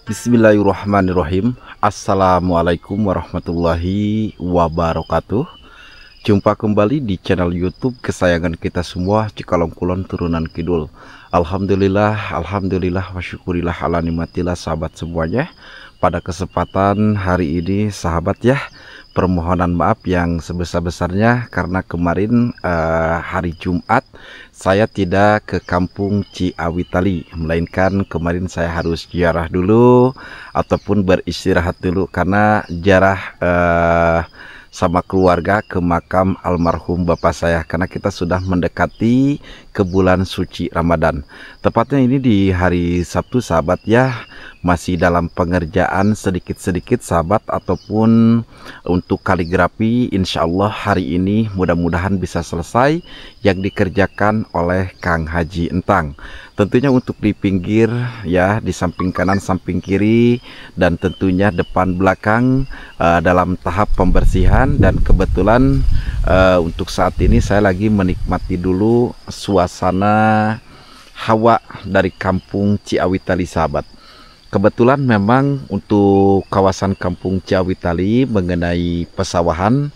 Bismillahirrahmanirrahim. Assalamualaikum warahmatullahi wabarakatuh. Jumpa kembali di channel YouTube kesayangan kita semua, Cikalong Kulon Turunan Kidul. Alhamdulillah wa syukurillah ala nikmatillah sahabat semuanya. Pada kesempatan hari ini sahabat ya, permohonan maaf yang sebesar-besarnya karena kemarin hari Jumat saya tidak ke kampung Ciawitali, melainkan kemarin saya harus ziarah dulu ataupun beristirahat dulu karena ziarah sama keluarga ke makam almarhum bapak saya, karena kita sudah mendekati ke bulan suci Ramadan. Tepatnya ini di hari Sabtu sahabat ya, masih dalam pengerjaan sedikit-sedikit sahabat, ataupun untuk kaligrafi insya Allah hari ini mudah-mudahan bisa selesai yang dikerjakan oleh Kang Haji Entang. Tentunya untuk di pinggir ya, di samping kanan, samping kiri, dan tentunya depan belakang dalam tahap pembersihan. Dan kebetulan untuk saat ini saya lagi menikmati dulu suasana hawa dari kampung Ciawitali sahabat. Kebetulan memang untuk kawasan kampung Ciawitali mengenai pesawahan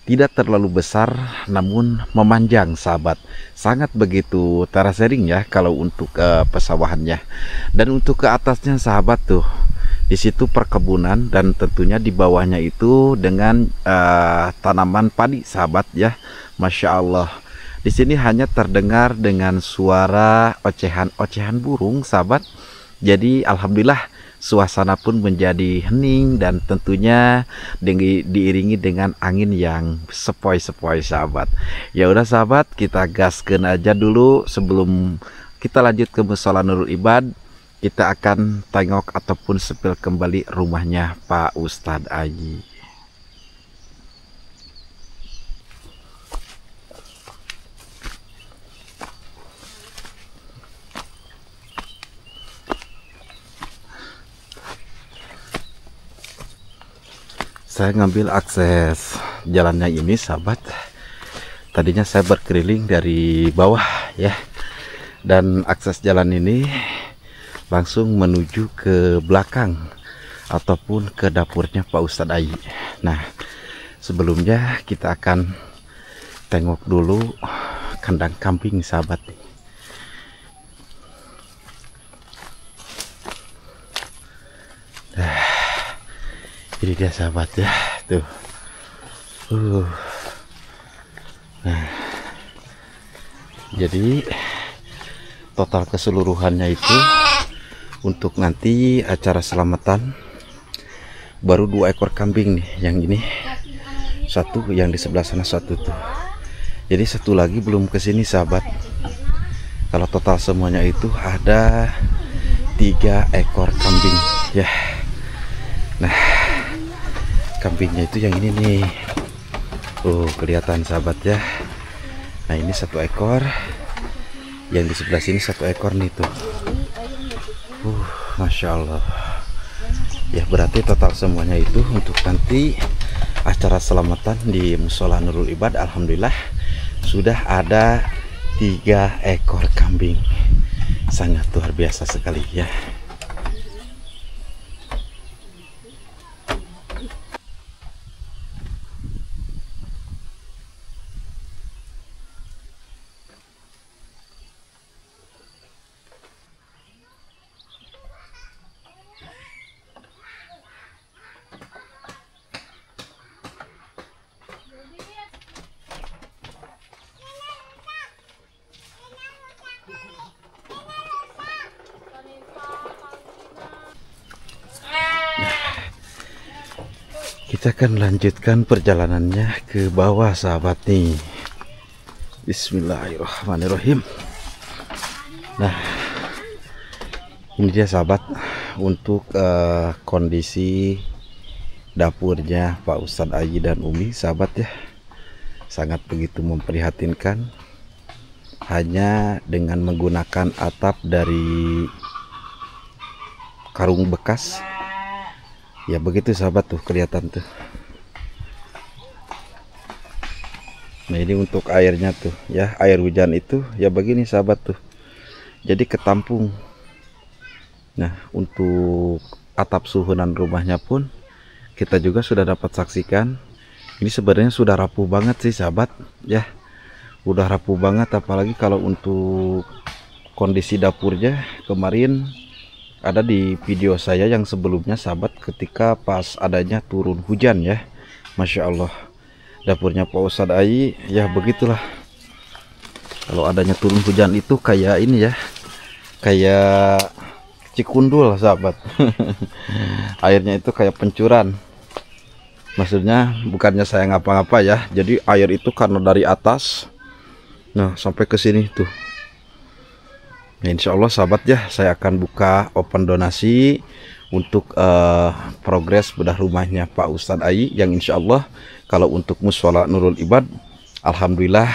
tidak terlalu besar namun memanjang sahabat, sangat begitu terasering ya kalau untuk pesawahannya. Dan untuk ke atasnya sahabat tuh, di situ perkebunan, dan tentunya di bawahnya itu dengan tanaman padi sahabat ya. Masya Allah, di sini hanya terdengar dengan suara ocehan-ocehan burung sahabat. Jadi alhamdulillah suasana pun menjadi hening dan tentunya diiringi dengan angin yang sepoi-sepoi sahabat. Ya udah sahabat, kita gaskeun aja dulu. Sebelum kita lanjut ke Mushola Nurul Ibad, kita akan tengok ataupun sepil kembali rumahnya Pak Ustadz Aji. Saya ngambil akses jalannya ini sahabat. Tadinya saya berkeliling dari bawah ya, dan akses jalan ini langsung menuju ke belakang ataupun ke dapurnya Pak Ustadz Aji. Nah, sebelumnya kita akan tengok dulu kandang kambing sahabat. Ini dia sahabat ya, tuh. Nah, jadi total keseluruhannya itu untuk nanti acara selamatan baru 2 ekor kambing nih. Yang ini satu, yang di sebelah sana satu tuh. Jadi satu lagi belum kesini sahabat. Kalau total semuanya itu ada 3 ekor kambing ya. Nah, kambingnya itu yang ini nih. Kelihatan sahabat ya. Nah, ini 1 ekor. Yang di sebelah sini 1 ekor nih tuh. Masya Allah. Ya berarti total semuanya itu untuk nanti acara selamatan di Mushola Nurul Ibad. Alhamdulillah sudah ada 3 ekor kambing. Sangat luar biasa sekali ya. Kita akan lanjutkan perjalanannya ke bawah sahabat nih. Bismillahirrahmanirrahim. Nah, ini dia sahabat untuk kondisi dapurnya Pak Ustadz Aji dan Umi sahabat ya. Sangat begitu memprihatinkan, hanya dengan menggunakan atap dari karung bekas. Ya begitu sahabat tuh, kelihatan tuh. Nah, ini untuk airnya tuh ya, air hujan itu ya begini sahabat tuh. Jadi ketampung Nah, untuk atap suhunan rumahnya pun kita juga sudah dapat saksikan. Ini sebenarnya sudah rapuh banget sih sahabat ya. Udah rapuh banget, apalagi kalau untuk kondisi dapurnya kemarin ada di video saya yang sebelumnya sahabat, ketika pas adanya turun hujan ya. Masya Allah, dapurnya Pak Ustadz Ai ya begitulah. Kalau adanya turun hujan itu kayak ini ya, kayak Cikundul sahabat. Airnya itu kayak pencuran. Maksudnya bukannya saya ngapa-ngapa ya, jadi air itu karena dari atas, nah sampai ke sini tuh. Nah, insya Allah sahabat ya, saya akan buka open donasi untuk progres bedah rumahnya Pak Ustadz Ai, yang insya Allah kalau untuk musola Nurul Ibad, alhamdulillah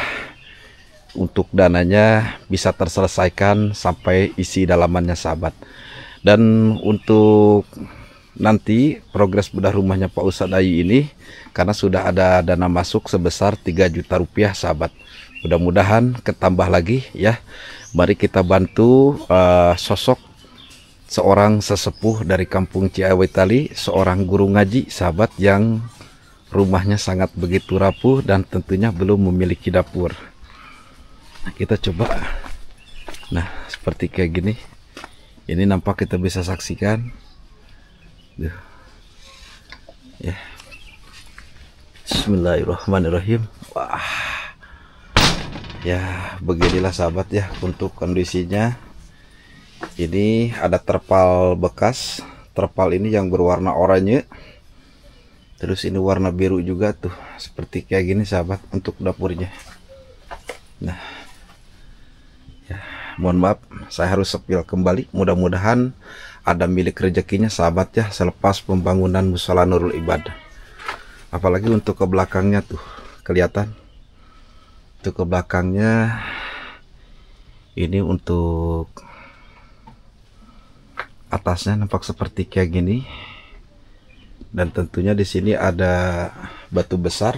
untuk dananya bisa terselesaikan sampai isi dalamannya sahabat. Dan untuk nanti progres bedah rumahnya Pak Ustadz Ai ini, karena sudah ada dana masuk sebesar 3 juta rupiah sahabat, mudah-mudahan ketambah lagi ya. Mari kita bantu sosok seorang sesepuh dari kampung Ciawi Tali, seorang guru ngaji sahabat yang rumahnya sangat begitu rapuh dan tentunya belum memiliki dapur. Nah, kita coba. Nah, seperti kayak gini. Ini nampak kita bisa saksikan. Duh. Ya. Bismillahirrahmanirrahim. Wah. Ya, beginilah sahabat ya untuk kondisinya. Ini ada terpal bekas. Terpal ini yang berwarna oranye. Terus ini warna biru juga tuh. Seperti kayak gini sahabat untuk dapurnya. Nah, ya, mohon maaf saya harus sepil kembali. Mudah-mudahan ada milik rezekinya sahabat ya, selepas pembangunan musola Nurul Ibad. Apalagi untuk ke belakangnya tuh kelihatan. Untuk ke belakangnya ini untuk atasnya nampak seperti kayak gini. Dan tentunya di sini ada batu besar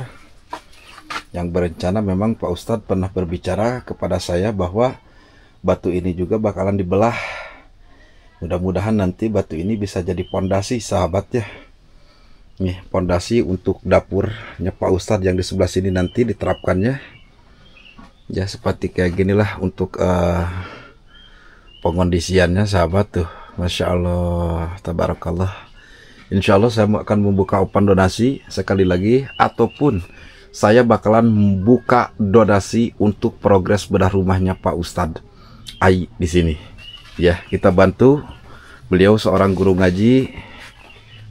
yang berencana, memang Pak Ustadz pernah berbicara kepada saya bahwa batu ini juga bakalan dibelah. Mudah-mudahan nanti batu ini bisa jadi pondasi sahabat ya. Nih pondasi untuk dapurnya Pak Ustadz yang di sebelah sini nanti diterapkannya. Ya seperti kayak ginilah untuk pengondisiannya sahabat tuh. Masya Allah, tabarakallah. Insya Allah saya akan membuka open donasi sekali lagi, ataupun saya bakalan membuka donasi untuk progres bedah rumahnya Pak Ustadz Ai di sini. Ya, kita bantu. Beliau seorang guru ngaji,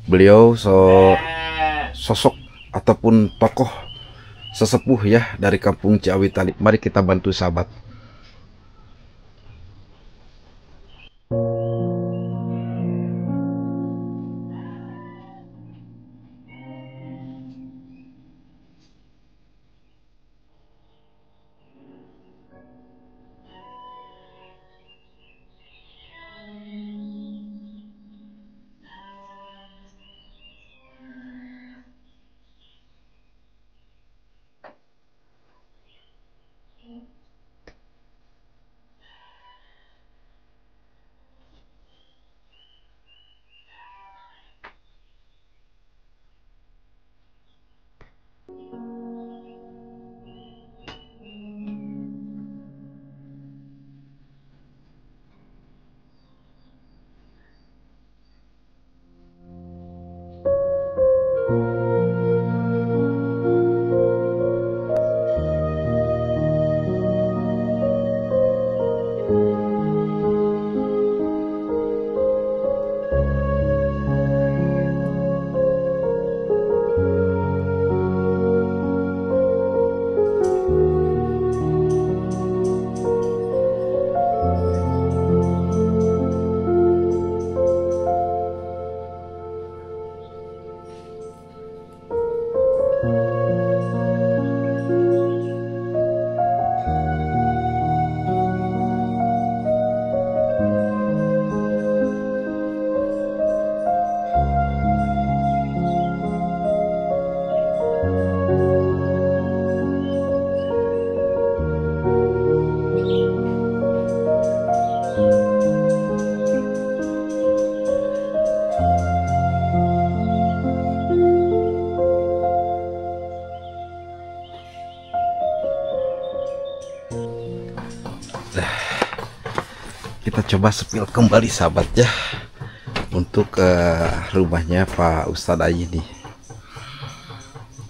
beliau sosok ataupun tokoh sesepuh ya dari kampung Ciawi Tali. Mari kita bantu sahabat. kita coba sepil kembali sahabat ya, untuk rumahnya Pak Ustadz Ayi nih.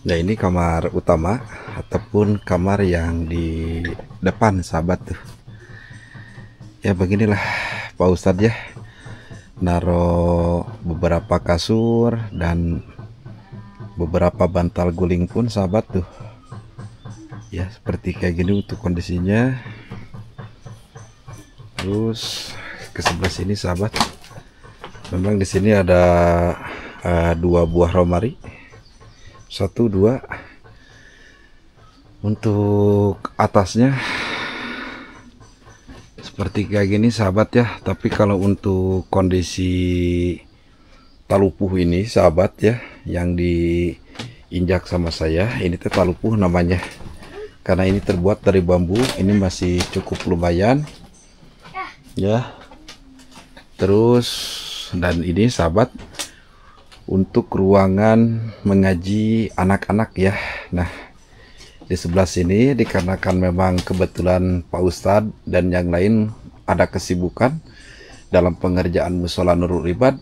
Nah ini kamar utama ataupun kamar yang di depan sahabat tuh. Ya beginilah Pak Ustadz ya, naruh beberapa kasur dan beberapa bantal guling pun sahabat tuh. Ya seperti kayak gini untuk kondisinya. Terus ke sebelah sini sahabat, memang di sini ada dua buah romari, 1 2. Untuk atasnya seperti kayak gini sahabat ya. Tapi kalau untuk kondisi talupuh ini sahabat ya, yang diinjak sama saya ini teh talupuh namanya, karena ini terbuat dari bambu. Ini masih cukup lumayan ya. Terus dan ini sahabat untuk ruangan mengaji anak-anak ya. Nah di sebelah sini dikarenakan memang kebetulan Pak Ustadz dan yang lain ada kesibukan dalam pengerjaan musola Nurul Ibad.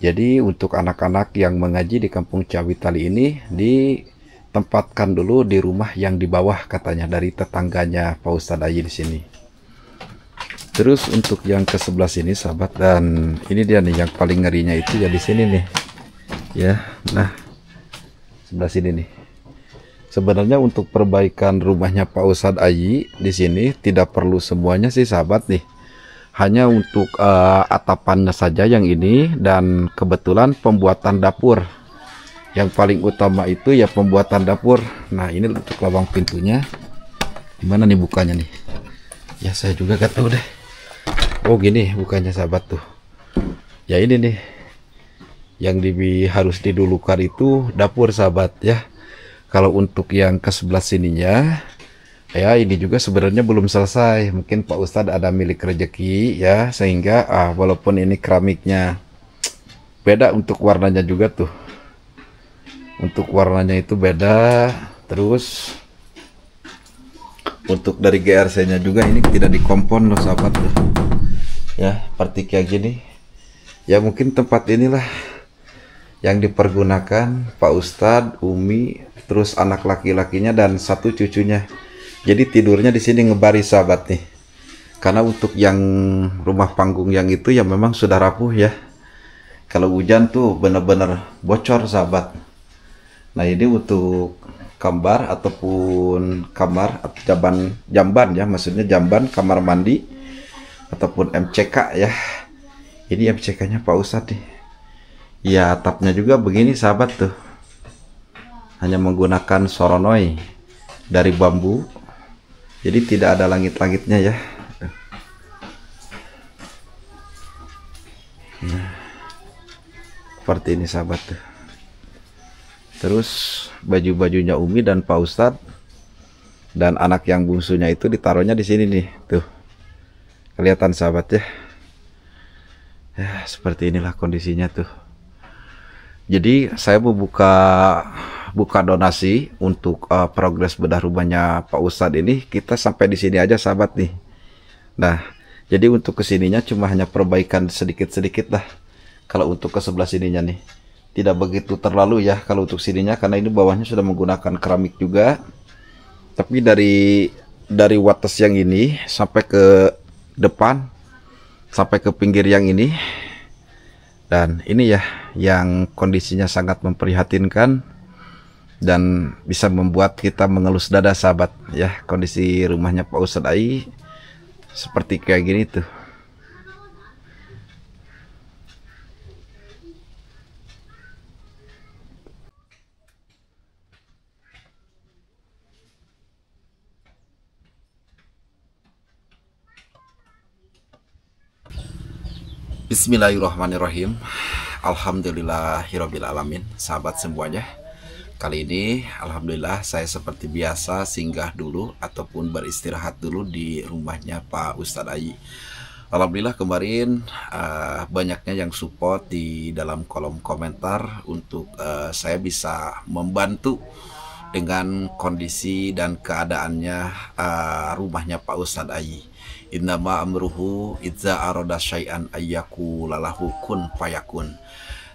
Jadi untuk anak-anak yang mengaji di Kampung Cawitali ini ditempatkan dulu di rumah yang di bawah katanya dari tetangganya Pak Ustadz Ayi di sini. Terus untuk yang ke sebelah sini sahabat, dan ini dia nih yang paling ngerinya itu ya di sini nih. Ya, nah sebelah sini nih. Sebenarnya untuk perbaikan rumahnya Pak Ustadz Ayi di sini tidak perlu semuanya sih sahabat nih. Hanya untuk atapannya saja yang ini, dan kebetulan pembuatan dapur. Yang paling utama itu ya pembuatan dapur. Nah ini untuk lubang pintunya. Gimana nih bukanya nih? Ya saya juga gak tahu deh. Oh gini bukanya sahabat tuh. Ya ini nih. Yang harus didulukan itu dapur sahabat ya. Kalau untuk yang ke sebelah sininya, ya ini juga sebenarnya belum selesai. Mungkin Pak Ustadz ada milik rezeki ya, sehingga walaupun ini keramiknya beda untuk warnanya juga tuh. Untuk warnanya itu beda. Terus untuk dari GRC-nya juga ini tidak dikompon loh sahabat tuh. Ya, seperti kayak gini. Ya mungkin tempat inilah yang dipergunakan Pak Ustadz, Umi, terus anak laki-lakinya dan 1 cucunya. Jadi tidurnya di sini ngebaris sahabat nih. Karena untuk yang rumah panggung yang itu ya memang sudah rapuh ya. Kalau hujan tuh bener-bener bocor sahabat. Nah ini untuk kamar ataupun kamar atau jamban ya, maksudnya jamban kamar mandi ataupun MCK ya. Ini MCK-nya Pak Ustadz nih. Ya atapnya juga begini sahabat tuh, hanya menggunakan soronoi dari bambu, jadi tidak ada langit-langitnya ya. Nah, seperti ini sahabat tuh. Terus baju-bajunya Umi dan Pak Ustadz dan anak yang bungsunya itu ditaruhnya di sini nih tuh, kelihatan sahabat ya. Ya seperti inilah kondisinya tuh. Jadi saya mau buka donasi untuk progres bedah rumahnya Pak Ustadz ini. Kita sampai di sini aja sahabat nih. Nah jadi untuk kesininya cuma hanya perbaikan sedikit-sedikit lah. Kalau untuk ke sebelah sininya nih tidak begitu terlalu ya kalau untuk sininya, karena ini bawahnya sudah menggunakan keramik juga. Tapi dari wates yang ini sampai ke depan, sampai ke pinggir yang ini, dan ini ya yang kondisinya sangat memprihatinkan dan bisa membuat kita mengelus dada sahabat ya. Kondisi rumahnya Pak Ustadz Ayi seperti kayak gini tuh. Bismillahirrahmanirrahim. Alhamdulillahirabbil alamin. Sahabat semuanya, kali ini alhamdulillah saya seperti biasa singgah dulu ataupun beristirahat dulu di rumahnya Pak Ustadz Ayi. Alhamdulillah kemarin banyaknya yang support di dalam kolom komentar untuk saya bisa membantu dengan kondisi dan keadaannya rumahnya Pak Ustadz Ayi. Innama amruhu idza arada syai'an ayyaku lalahu kun fayakun.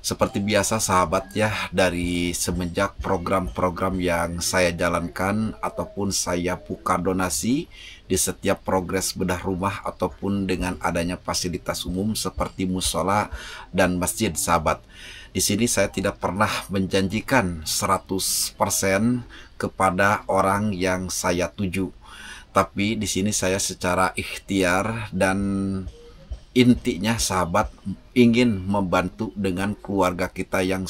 Seperti biasa sahabat ya, dari semenjak program-program yang saya jalankan ataupun saya buka donasi di setiap progres bedah rumah ataupun dengan adanya fasilitas umum seperti musola dan masjid sahabat. Di sini saya tidak pernah menjanjikan 100% kepada orang yang saya tuju. Tapi di sini saya secara ikhtiar dan intinya sahabat ingin membantu dengan keluarga kita yang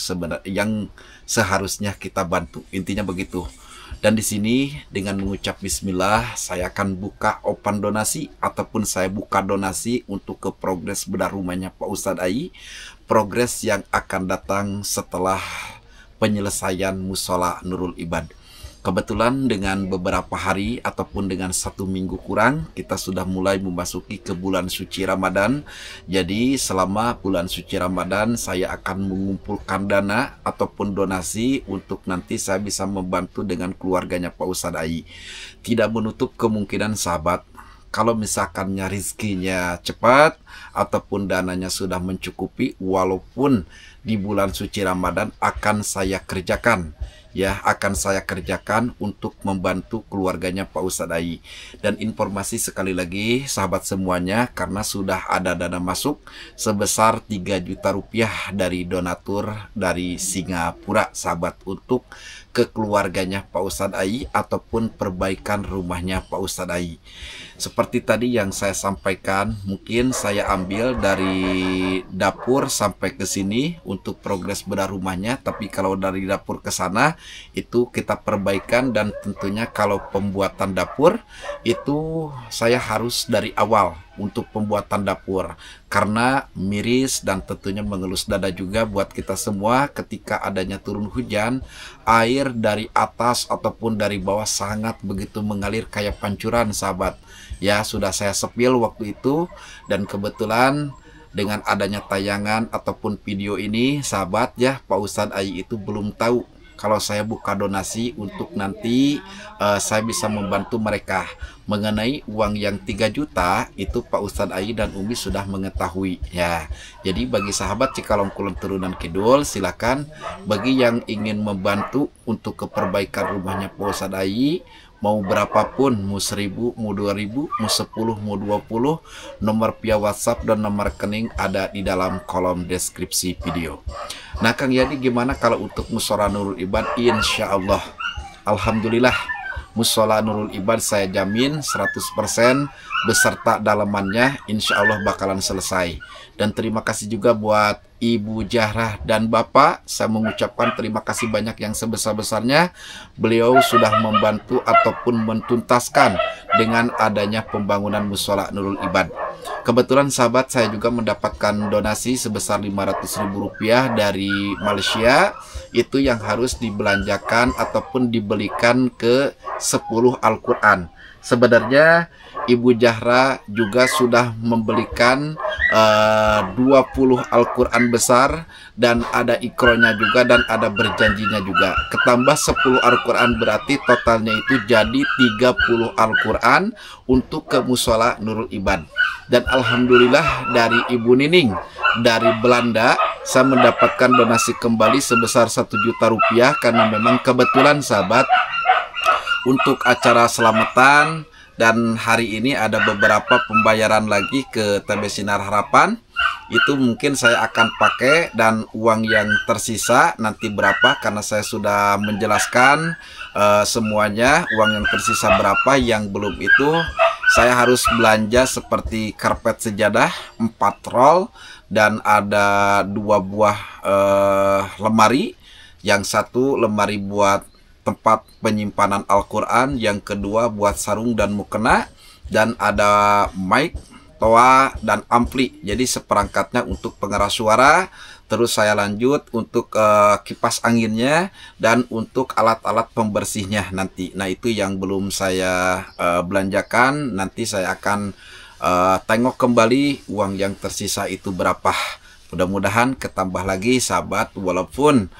seharusnya kita bantu. Intinya begitu. Dan di sini dengan mengucap bismillah saya akan buka open donasi ataupun saya buka donasi untuk ke progres bedah rumahnya Pak Ustadz Ai. Progres yang akan datang setelah penyelesaian musola Nurul Ibad. Kebetulan dengan beberapa hari ataupun dengan 1 minggu kurang kita sudah mulai memasuki ke bulan suci Ramadan. Jadi selama bulan suci Ramadan saya akan mengumpulkan dana ataupun donasi untuk nanti saya bisa membantu dengan keluarganya Pak Ustadz Ai. Tidak menutup kemungkinan sahabat, kalau misalkannya rizkinya cepat ataupun dananya sudah mencukupi, walaupun di bulan suci Ramadan akan saya kerjakan. Ya, akan saya kerjakan untuk membantu keluarganya Pak Ustadz Ai. Dan informasi sekali lagi sahabat semuanya, karena sudah ada dana masuk sebesar 3 juta rupiah dari donatur dari Singapura sahabat untuk ke keluarganya Pak Ustadz Ai ataupun perbaikan rumahnya Pak Ustadz Ai. Seperti tadi yang saya sampaikan, mungkin saya ambil dari dapur sampai ke sini untuk progres bedah rumahnya, tapi kalau dari dapur ke sana itu kita perbaikan. Dan tentunya kalau pembuatan dapur itu saya harus dari awal untuk pembuatan dapur, karena miris dan tentunya mengelus dada juga buat kita semua ketika adanya turun hujan, air dari atas ataupun dari bawah sangat begitu mengalir kayak pancuran sahabat. Ya, sudah saya sepil waktu itu, dan kebetulan dengan adanya tayangan ataupun video ini sahabat ya, Pak Ustadz Ai itu belum tahu kalau saya buka donasi untuk nanti saya bisa membantu mereka. Mengenai uang yang 3 juta itu Pak Ustadz Ai dan Umi sudah mengetahui ya. Jadi bagi sahabat Cikalong Kulon Turunan Kidul, silakan bagi yang ingin membantu untuk keperbaikan rumahnya Pak Ustadz Ai, mau berapapun, mau 1000, mau 2000, mau 10, mau 20, nomor via WhatsApp dan nomor rekening ada di dalam kolom deskripsi video. Nah Kang Yadi, gimana kalau untuk musola Nurul Ibad? Insya Allah, alhamdulillah, musola Nurul Ibad saya jamin 100% beserta dalamannya insya Allah bakalan selesai. Dan terima kasih juga buat Ibu Jahrah dan Bapak, saya mengucapkan terima kasih banyak yang sebesar-besarnya. Beliau sudah membantu ataupun mentuntaskan dengan adanya pembangunan musola Nurul Ibad. Kebetulan sahabat saya juga mendapatkan donasi sebesar 500.000 rupiah dari Malaysia. Itu yang harus dibelanjakan ataupun dibelikan ke 10 Al-Quran. Sebenarnya Ibu Jahrah juga sudah membelikan 20 Al-Quran besar, dan ada ikronya juga dan ada berjanjinya juga. Ketambah 10 Al-Quran berarti totalnya itu jadi 30 Al-Quran untuk ke musola Nurul Ibad. Dan alhamdulillah dari Ibu Nining dari Belanda saya mendapatkan donasi kembali sebesar 1 juta rupiah, karena memang kebetulan sahabat untuk acara selamatan. Dan hari ini ada beberapa pembayaran lagi ke TB Sinar Harapan. Itu mungkin saya akan pakai, dan uang yang tersisa nanti berapa, karena saya sudah menjelaskan semuanya. Uang yang tersisa berapa, yang belum itu saya harus belanja seperti karpet sejadah 4 roll, dan ada 2 buah lemari. Yang satu lemari buat tempat penyimpanan Al-Quran, yang kedua buat sarung dan mukena, dan ada mic, toa, dan ampli. Jadi seperangkatnya untuk pengeras suara. Terus saya lanjut untuk kipas anginnya dan untuk alat-alat pembersihnya nanti. Nah itu yang belum saya belanjakan. Nanti saya akan tengok kembali uang yang tersisa itu berapa. Mudah-mudahan ketambah lagi sahabat, walaupun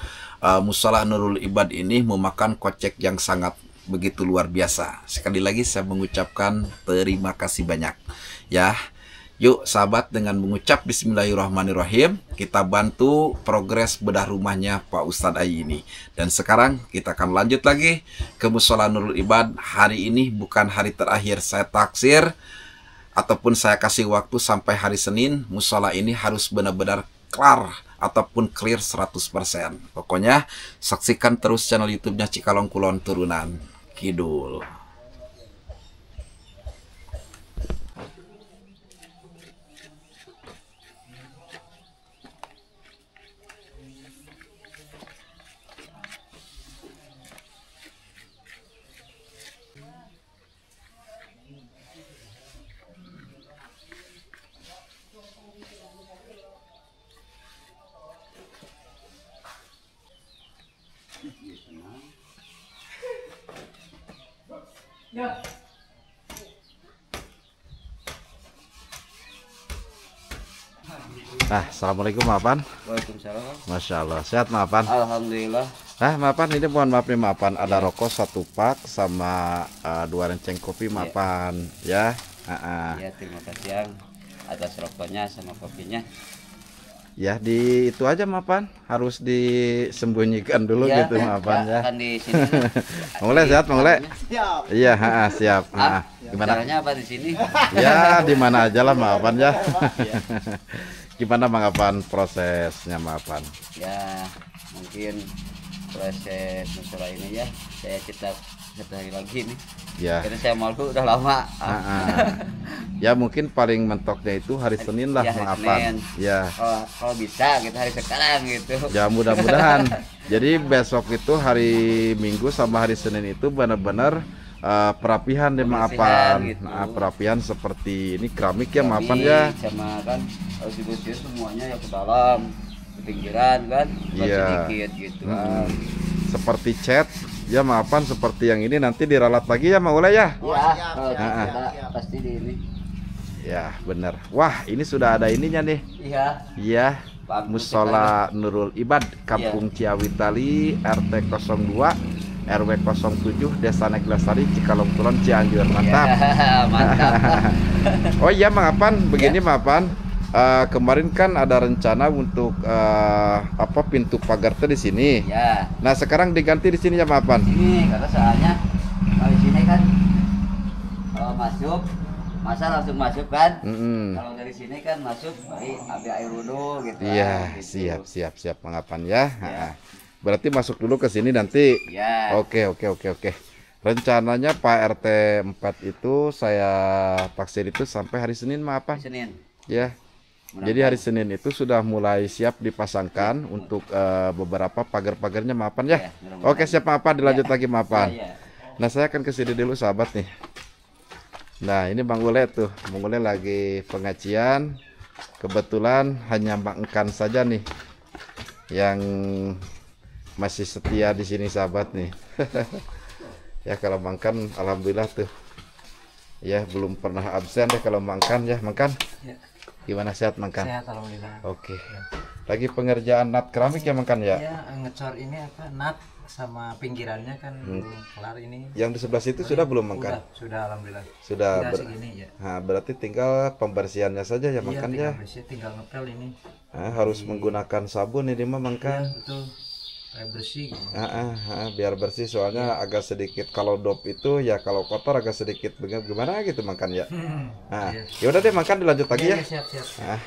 musola Nurul Ibad ini memakan kocek yang sangat begitu luar biasa. Sekali lagi saya mengucapkan terima kasih banyak ya. Yuk sahabat, dengan mengucap bismillahirrahmanirrahim, kita bantu progres bedah rumahnya Pak Ustadz Ai ini. Dan sekarang kita akan lanjut lagi ke Mushola Nurul Ibad. Hari ini bukan hari terakhir saya taksir ataupun saya kasih waktu sampai hari Senin. Mushola ini harus benar-benar kelar ataupun clear 100%. Pokoknya saksikan terus channel YouTube-nya Cikalong Kulon Turunan Kidul. Ya. Assalamualaikum Mapan. Waalaikumsalam. Masya Allah, sehat Mapan? Alhamdulillah. Mapan, ini mohon maaf nih Mapan, ada rokok 1 pak sama 2 renceng kopi Mapan ya. Ya, terima kasih yang atas rokoknya sama kopinya. Ya, di itu aja Mapan, harus disembunyikan dulu Ya, gitu Mapan ya. Kan di sini. Mengulai sehat, Mengulai? Siap. Iya, siap. Gimana? Caranya apa di sini? Ya, di mana aja lah Mapan ya. Gimana Mapan prosesnya Mapan? Ya, mungkin proses musyola ini ya saya cetak 1 hari lagi nih. Ya. Karena saya malu udah lama. Ya mungkin paling mentoknya itu hari Senin lah Ya, hari Mapan. Senin. Ya. Kalau bisa kita hari sekarang gitu. Ya mudah-mudahan. Jadi besok itu hari Minggu sama hari Senin itu benar-benar perapihan deh Pembersihan Mapan. gitu. Perapihan seperti ini keramik ya Kami Mapan ya. sama kan harus dibersih semuanya ya ke dalam, ke pinggiran kan, Iya. sedikit gitu. Seperti cat ya Mapan, seperti yang ini nanti diralat lagi ya Maulai ya. Ya, kalau ada pasti di ini. Ya bener. Wah ini sudah ada ininya nih. Iya. Iya. Bagus Mushola Nurul Ibad, Kampung Ciawitali, RT 02, RW 07, Desa Neglasari, Cikalong Kulon, Cianjur. Mantap. Ya, mantap. Oh iya Mapan, begini Mapan. Kemarin kan ada rencana untuk pintu pagar tuh di sini. Ya. Nah sekarang diganti di sini ya Mapan. Ini karena soalnya kalau di sini kan kalau masuk masa langsung masuk kan. Kalau dari sini kan masuk ambil air wudhu gitu. Iya, gitu. siap Mapan ya. Ya. Berarti masuk dulu ke sini nanti. Ya. Oke. Rencananya Pak RT 4 itu saya taksir itu sampai hari Senin Mapan. Senin. Ya. Jadi hari Senin itu sudah mulai siap dipasangkan untuk beberapa pagar-pagarnya Mapan ya. Oke siap Mapan, dilanjut lagi Mapan. Ya. Nah saya akan kesini dulu sahabat nih. Nah ini Bang Ule tuh, Bang Ule lagi pengajian. Kebetulan hanya Bang Engkan saja nih yang masih setia di sini sahabat nih. Ya kalau Bang Engkan alhamdulillah tuh. Ya belum pernah absen deh kalau Bang Engkan ya, Bang Engkan. Ya. Gimana sehat Mangkan? Sehat alhamdulillah. Oke. Lagi pengerjaan nat keramik ya Mangkan ya? Ya, ngecor ini apa nat sama pinggirannya kan belum kelar ini. Yang di sebelah situ sudah belum Mangkan? Sudah alhamdulillah. Sudah. Segini ya. Nah, berarti tinggal pembersihannya saja ya Mangkan ya? Tinggal ngepel ini. Nah, harus menggunakan sabun ini mah Mangkan. Ya, betul. Kayak bersih gitu. Biar bersih soalnya agak sedikit kalau dop itu ya kalau kotor agak sedikit gimana gitu Mangkan ya. Nah, ya udah deh Mangkan dilanjut lagi ya. Siap. Nah,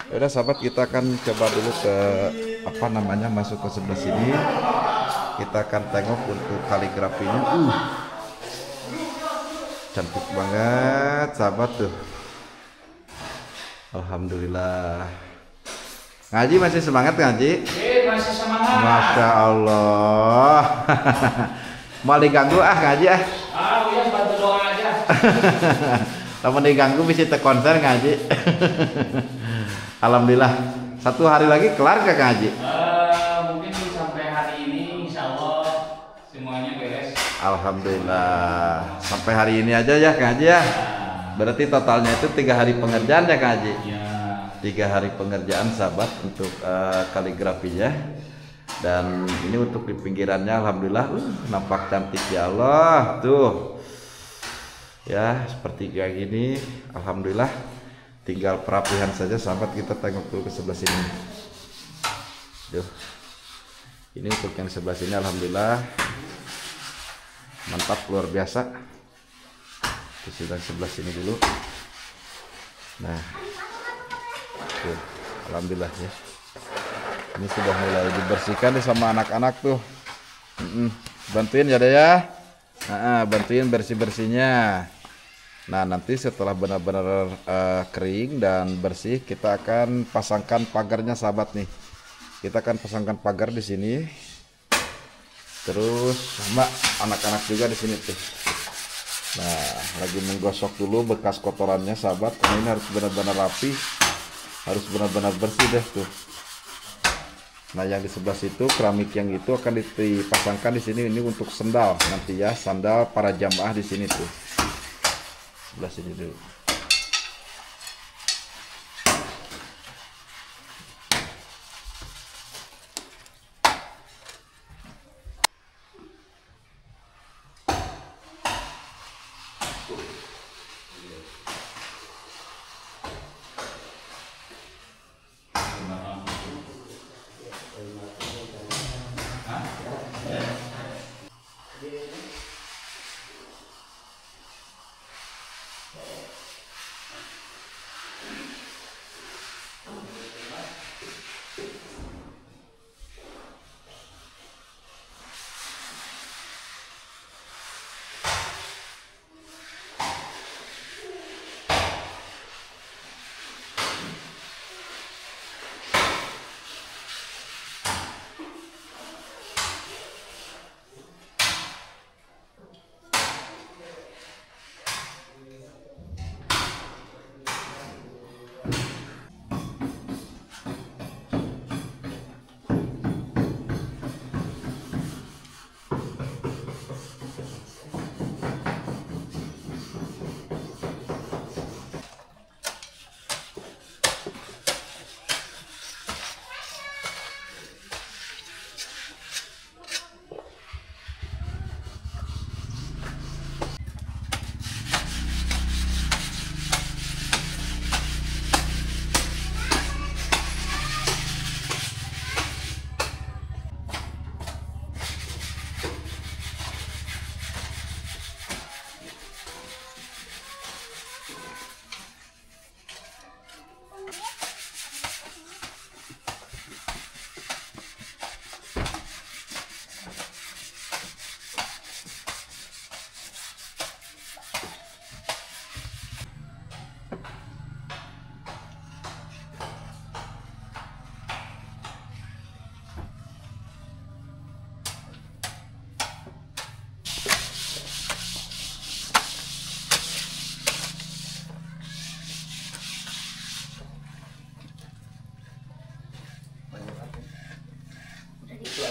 yaudah sahabat kita akan coba dulu ke masuk ke sebelah sini. Kita akan tengok untuk kaligrafinya. Cantik banget sahabat tuh. Alhamdulillah. Ngaji masih semangat ngaji? Masih semangat. Masya Allah. Mau diganggu ngaji Uya bantu doa aja. Lamun diganggu bisa konser ngaji. Alhamdulillah. 1 hari lagi kelar gak ngaji? Mungkin sampai hari ini insya Allah semuanya beres. Alhamdulillah. Sampai hari ini aja ya ngaji ya. Berarti totalnya itu 3 hari pengerjaan ya ngaji? Ya. 3 hari pengerjaan sahabat untuk kaligrafinya. Dan ini untuk di pinggirannya alhamdulillah nampak cantik ya Allah tuh. Ya, seperti kayak gini alhamdulillah. Tinggal perapihan saja sahabat, kita tengok dulu ke sebelah sini. Duh. Ini untuk yang sebelah sini alhamdulillah mantap luar biasa. Kita sebelah sini dulu. Nah, tuh, alhamdulillah ya. Ini sudah mulai dibersihkan nih sama anak-anak tuh. Bantuin ya deh ya. Bantuin bersih-bersihnya. Nah, nanti setelah benar-benar kering dan bersih, kita akan pasangkan pagarnya sahabat nih. Kita akan pasangkan pagar di sini. Terus sama anak-anak juga di sini tuh. Nah, lagi menggosok dulu bekas kotorannya sahabat. Ini harus benar-benar rapi, harus benar-benar bersih deh tuh. Nah, yang di sebelah situ keramik yang itu akan dipasangkan di sini. Ini untuk sandal nanti ya, sandal para jamaah di sini tuh. Sebelah sini dulu.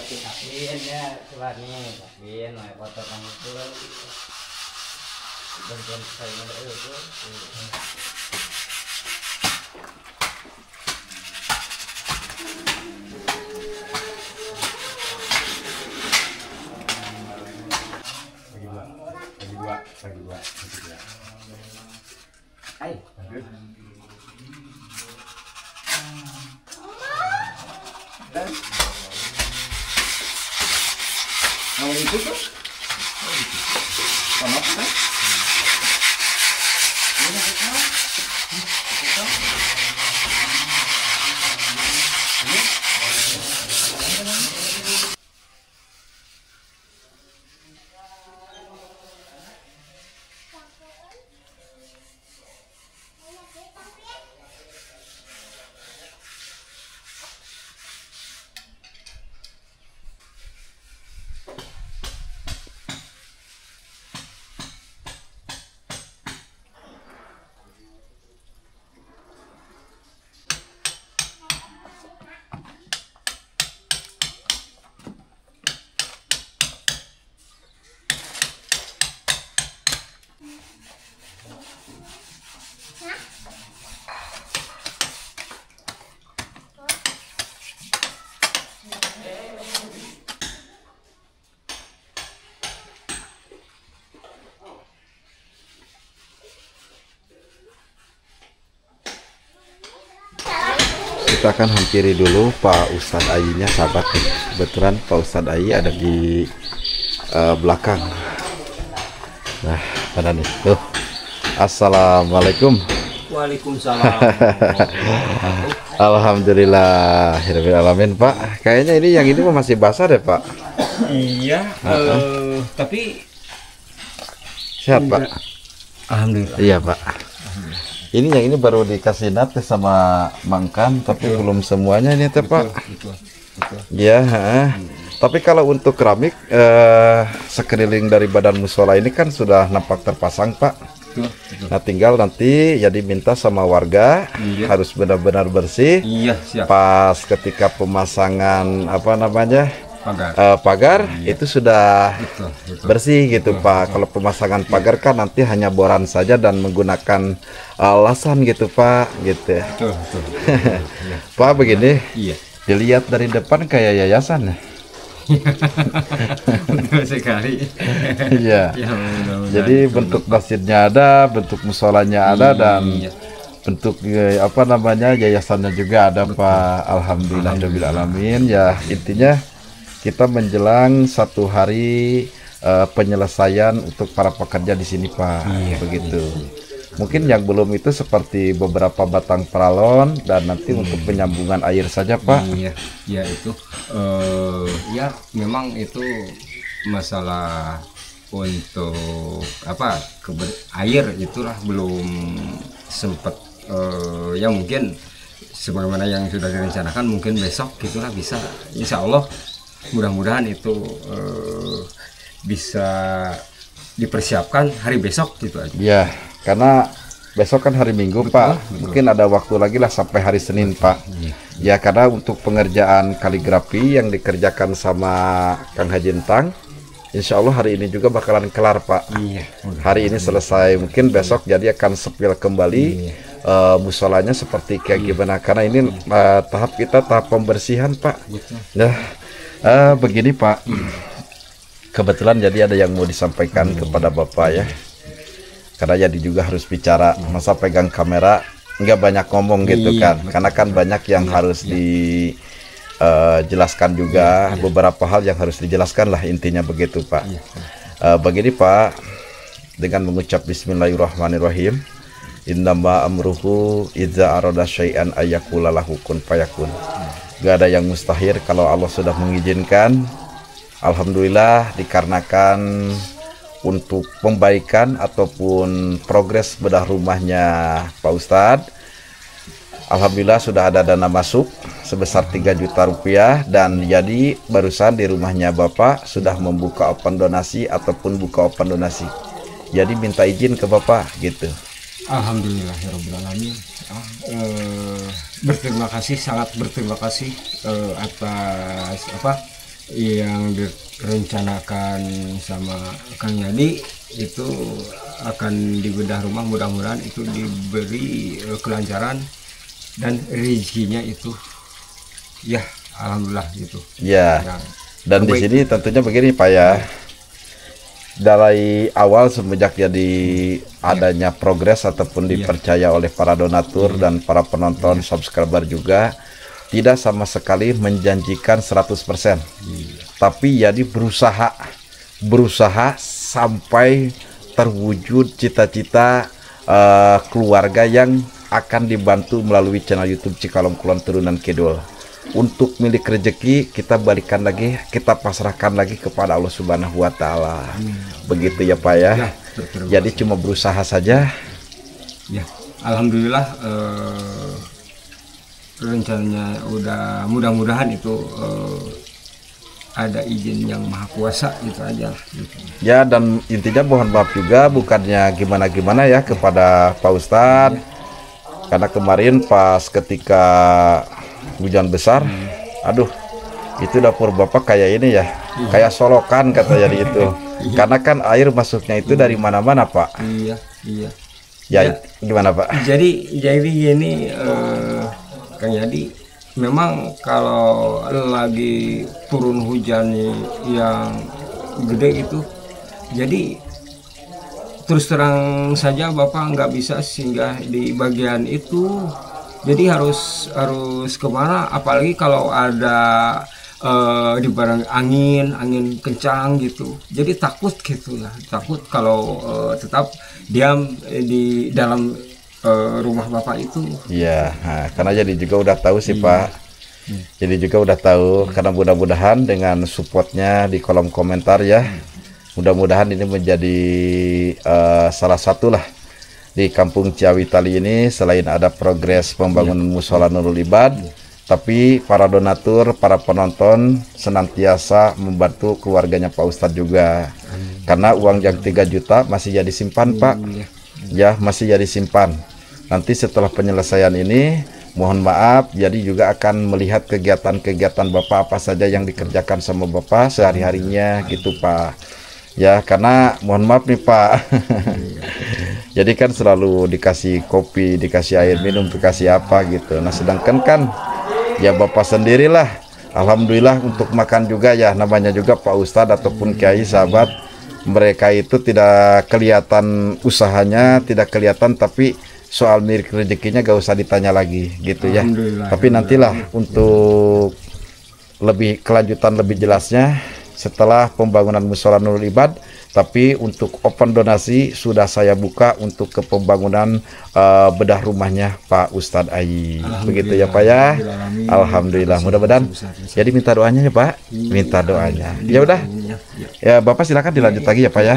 Sapiin ya, coba nih, sapiin, mau kotor kamu pulang. Bantuan saya itu. Bagi dua. Hai. Mau itu tuh? Sama apa kan? kita akan hampiri dulu Pak Ustadz Ayinya, sahabat. Kebetulan Pak Ustadz Ayi ada di belakang. Nah, mana nih? Tuh. Assalamualaikum. Waalaikumsalam. Alhamdulillah, alamin Pak. Kayaknya yang ini masih basah deh Pak. Iya, tapi Sehat Pak? alhamdulillah. Iya Pak. Ini yang ini baru dikasih nate sama Mangkan, tapi belum semuanya ini teh Pak. Betul. Ya, tapi kalau untuk keramik sekeliling dari badan musola ini kan sudah nampak terpasang Pak. Betul. Nah tinggal nanti ya diminta sama warga harus benar-benar bersih. Iya, siap. Pas ketika pemasangan pagar itu sudah Betul. bersih gitu Pak. Kalau pemasangan pagar kan nanti hanya boran saja dan menggunakan lasan gitu Pak, gitu. Betul. Pak begini, Iya. dilihat dari depan kayak yayasan ya. Betul sekali. Iya. Ya, mudah-mudahan. Jadi bentuk masjidnya ada, bentuk musolanya ada, dan Iya. bentuk yayasannya juga ada Pak. Alhamdulillahirobbilalamin. Ya intinya kita menjelang 1 hari penyelesaian untuk para pekerja di sini Pak. Begitu. Mungkin yang belum itu seperti beberapa batang paralon dan nanti untuk penyambungan air saja Pak. Iya itu ya memang itu masalah untuk air itulah belum sempat ya mungkin sebagaimana yang sudah direncanakan mungkin besok gitulah bisa, insya Allah mudah-mudahan itu bisa dipersiapkan hari besok gitu aja. Ya, karena besok kan hari Minggu Pak. Mungkin ada waktu lagi lah sampai hari Senin Pak. Ya karena untuk pengerjaan kaligrafi yang dikerjakan sama Kang Haji Entang, insya Allah hari ini juga bakalan kelar Pak. Hari ini selesai, mungkin besok jadi akan sepil kembali musolanya seperti kayak gimana. Karena ini tahap pembersihan Pak. Nah begini Pak, kebetulan jadi ada yang mau disampaikan kepada Bapak ya. Karena jadi juga harus bicara, masa pegang kamera nggak banyak ngomong gitu kan. Karena kan banyak yang harus dijelaskan juga, beberapa hal yang harus dijelaskan lah intinya begitu Pak. Begini Pak, dengan mengucap Bismillahirrahmanirrahim, innama amruhu idza arada syai'an ayyaqula lahu kun fayakun. Gak ada yang mustahil kalau Allah sudah mengizinkan. Alhamdulillah dikarenakan untuk pembaikan ataupun progres bedah rumahnya Pak Ustadz, alhamdulillah sudah ada dana masuk sebesar 3 juta rupiah, dan jadi barusan di rumahnya Bapak sudah membuka open donasi ataupun buka open donasi. Jadi minta izin ke Bapak gitu. Alhamdulillahirobbilalamin. Berterima kasih, sangat berterima kasih atas yang direncanakan sama Kang Yadi, itu akan dibedah rumah, mudah-mudahan itu diberi kelancaran dan rezekinya itu ya alhamdulillah gitu ya. Nah, Dan di sini tentunya begini Pak ya, dari awal semenjak jadi adanya progres ataupun dipercaya oleh para donatur dan para penonton subscriber juga, tidak sama sekali menjanjikan 100%. Tapi jadi berusaha sampai terwujud cita-cita keluarga yang akan dibantu melalui channel YouTube Cikalong Kulon Turunan Kidul. Untuk milik rezeki kita balikan lagi, kita pasrahkan lagi kepada Allah Subhanahu wa Ta'ala. Begitu ya Pak ya. Jadi cuma berusaha saja. Ya, alhamdulillah rencananya udah, mudah-mudahan itu ada izin yang maha kuasa gitu aja gitu. Ya, dan intinya mohon maaf juga bukannya gimana-gimana ya kepada Pak Ustadz. Karena kemarin pas ketika hujan besar, aduh itu dapur Bapak kayak ini ya, kayak solokan katanya itu. Karena kan air masuknya itu dari mana-mana Pak. Iya. Ya, gimana Pak? Jadi gini Kang Yadi, memang kalau lagi turun hujan yang gede itu, jadi terus terang saja Bapak nggak bisa singgah di bagian itu Jadi harus kemana? Apalagi kalau ada di barang angin kencang gitu. Jadi takut gitu lah. Takut kalau tetap diam di dalam rumah bapak itu. Iya, nah, karena jadi juga udah tahu sih Pak. Jadi juga udah tahu, karena mudah-mudahan dengan supportnya di kolom komentar ya, mudah-mudahan ini menjadi salah satu lah di Kampung Ciawitali ini. Selain ada progres pembangunan musola Nurul Ibad, tapi para donatur, para penonton senantiasa membantu keluarganya Pak Ustadz juga. Karena uang yang 3 juta masih jadi simpan Pak, ya masih jadi simpan. Nanti setelah penyelesaian ini, mohon maaf, jadi juga akan melihat kegiatan-kegiatan Bapak apa saja yang dikerjakan sama Bapak sehari-harinya gitu Pak. Ya, karena mohon maaf nih Pak. Jadi kan selalu dikasih kopi, dikasih air minum, dikasih apa gitu. Nah, sedangkan kan ya Bapak sendirilah. Alhamdulillah untuk makan juga ya, namanya juga Pak Ustadz ataupun Kiai sahabat. Mereka itu tidak kelihatan usahanya, tidak kelihatan, tapi soal milik rezekinya gak usah ditanya lagi gitu ya. Tapi nantilah untuk lebih kelanjutan lebih jelasnya setelah pembangunan musola Nurul Ibad. Tapi untuk open donasi sudah saya buka untuk ke pembangunan bedah rumahnya Pak Ustadz Ayi. Begitu ya Pak ya. Alhamdulillah. Mudah-mudahan. Jadi minta doanya ya Pak. Minta doanya. Ya udah. Ya Bapak silakan dilanjut lagi ya Pak ya.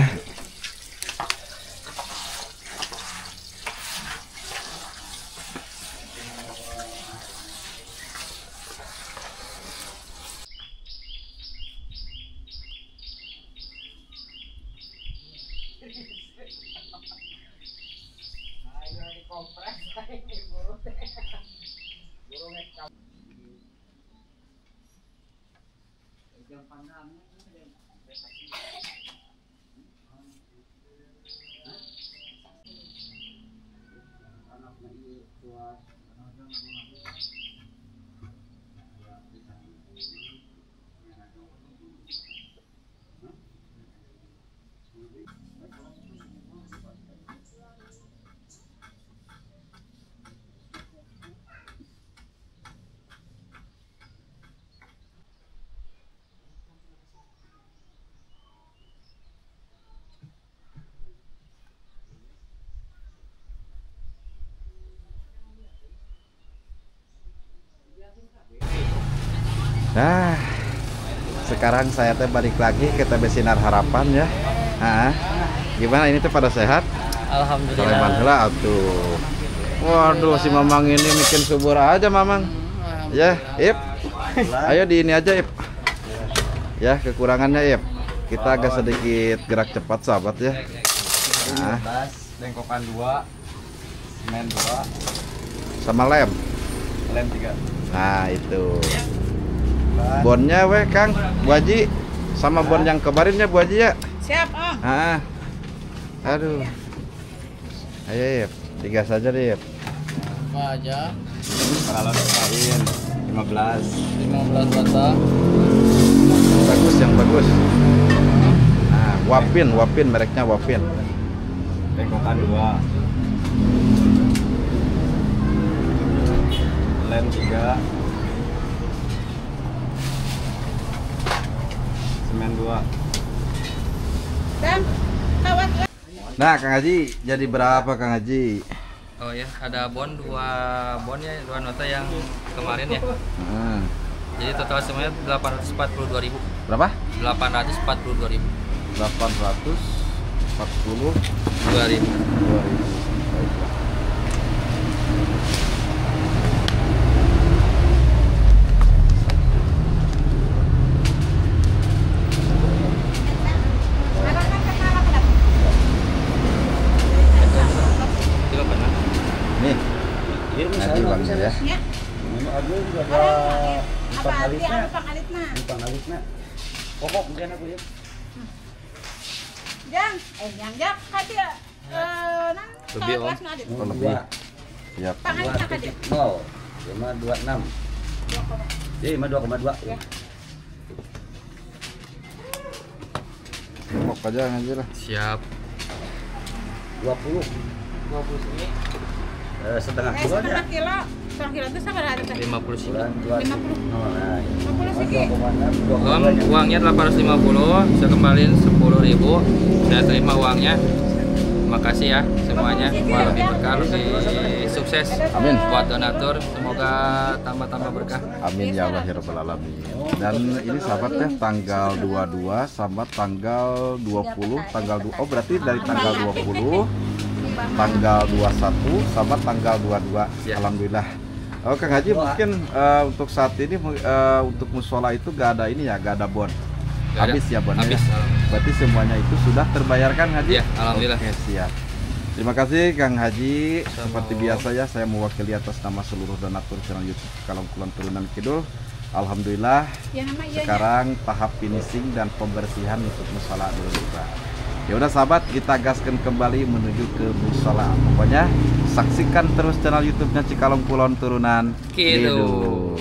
Nah, sekarang saya teh balik lagi ke TB Sinar Harapan ya. Nah, gimana ini teh pada sehat? Alhamdulillah. Alhamdulillah atuh. Waduh, si Mamang ini bikin subur aja Mamang. Ya, Ip. Ayo di ini aja Ip. Ya, kekurangannya Ip. Kita agak sedikit gerak cepat sahabat ya. Nah, Bengkokan 2, semen 2, sama lem. lem 3. Nah, itu. Bonnya weh Kang, Bu Haji. Sama bon yang kemarinnya Bu Haji ya. Siap, Om. Ah. Aduh. Ayo Ip, digas aja deh Ip. Apa aja? Kalau lain 15 batang. Bagus yang bagus. Nah, Wapin mereknya Wapin. bengkokan 2, lem 3, semen 2. Dan kawat ya. Nah, Kang Haji, jadi berapa Kang Haji? Oh ya, ada bon 2 bon ya, 2 nota yang kemarin ya. Jadi total semuanya 842.000. Berapa? 842.000. 842.000. 2.000. Baiklah. Juga pernah. Nih, Haji uangnya ya. Ya. Aku juga Apa arti lupa kalitna? pokok mungkin aku ya. Jang kadia Lebih, Om. Oh, lebih. Siap. Pangalitna kadia. 526. Jadi 5,2. Ya. Ngomong aja Haji lah. Siap. 20. 20 sini. Setengah kilo aja. Setengah kilo. kilo itu sama ada teh? 50 sih. 50 sih. Uangnya 850, saya kembaliin 10.000. Saya terima uangnya. Makasih ya semuanya. Wah, lebih berkah, lebih sukses. Amin. Buat donatur, semoga tambah-tambah berkah. Amin ya Allah ya Rabbal Alamin. Dan ini sahabat ya, tanggal 22 sama tanggal 20, oh berarti dari tanggal 20, tanggal 21 sama tanggal 22. Ya. Alhamdulillah. Oh Kang Haji, mungkin untuk saat ini untuk musola itu gak ada ini ya, gak ada bon. Gak ada. Habis ya bon. Habis. Ya? Berarti semuanya itu sudah terbayarkan Haji? Ya, alhamdulillah. Oke, siap. Terima kasih Kang Haji. Seperti biasa ya, saya mewakili atas nama seluruh donatur channel YouTube Cikalong Kulon Turunan Kidul. Alhamdulillah Ya nama iya. sekarang tahap finishing dan pembersihan untuk musola dulu Pak. Ya udah sahabat, kita gaskan kembali menuju ke musola. Pokoknya saksikan terus channel YouTube-nya Cikalong Kulon Turunan Kidul.